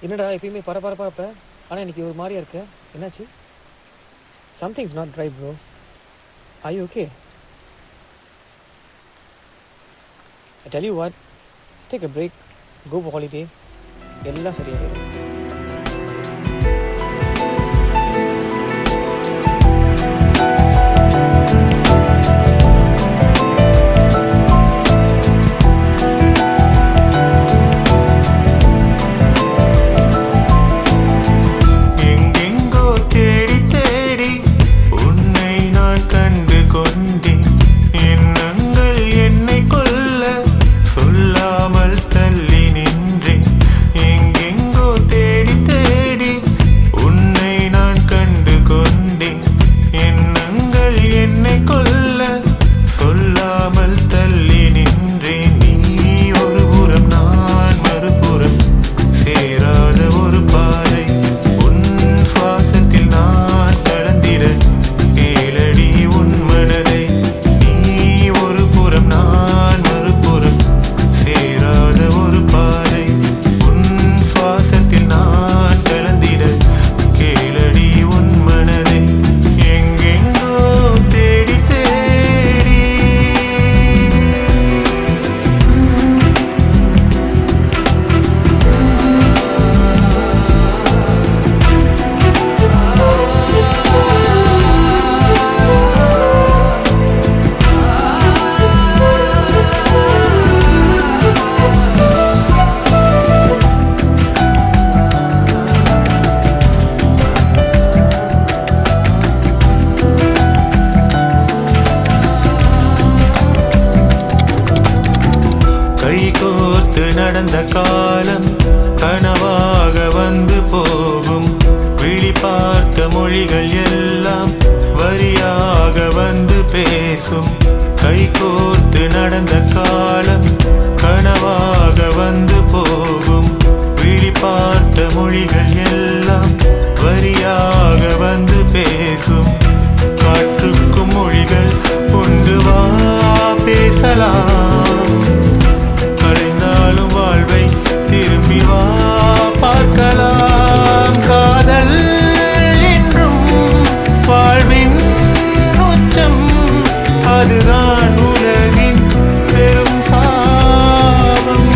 என்னடா எப்பயுமே பரபரப்பா இருப்ப, ஆனால் இன்னைக்கு ஒரு மாதிரியா இருக்க, என்னாச்சு? Something's not right bro. I you okay? I tell you what, take a break, go holiday, எல்லாம் சரியாயிடும். கைகோர்த்து நடந்த காலம் கனவாக வந்து போகும். விழி பார்த்த மொழிகள் எல்லாம் வரியாக வந்து பேசும். கைகோர்த்து நடந்த காலம் கனவாக வந்து போகும். விழி பார்த்த மொழிகள் எல்லாம் வரியாக வந்து பேசும். காற்றுக்கும் மொழிகள் உண்டு, வா பேசலாம். கலைந்தாலும் வாழ்வை திரும்பி வா பார்க்கலாம். காதல் என்றும் வாழ்வின் உச்சம், அதுதான் உலகின் பெரும் சாபம்.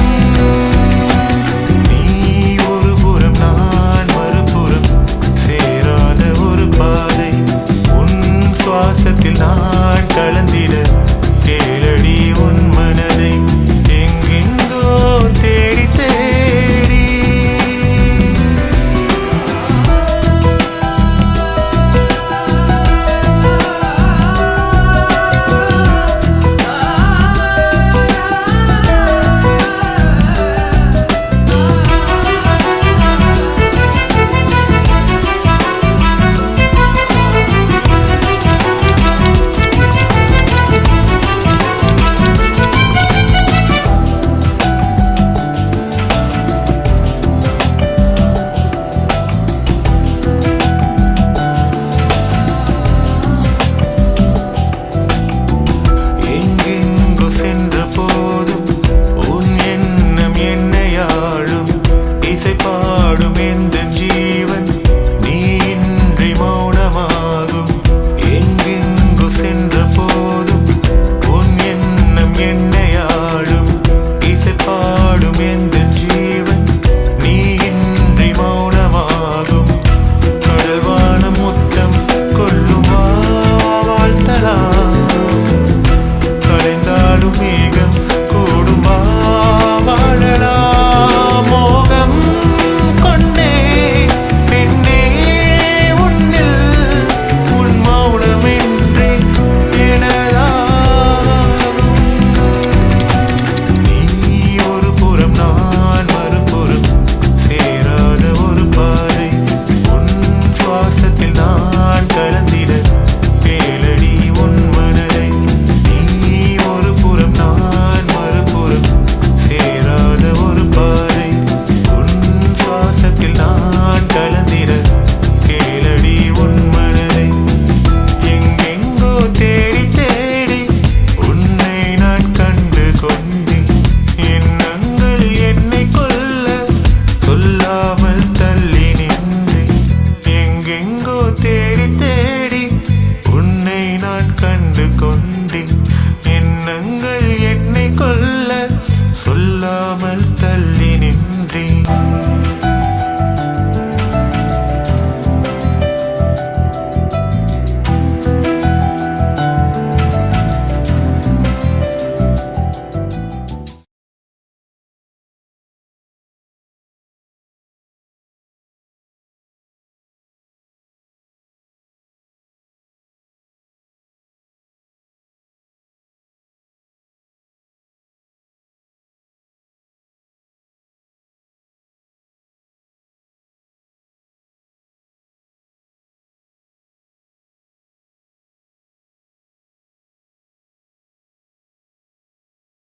நீ ஒரு புறம், நான் மறுபுறம், சேராத ஒரு பாதை. உன் சுவாசத்தில் நான் கலந்திட கேளடி உன் மனதை. எங்கெங்கோ தேடி தேடி நின்றேன்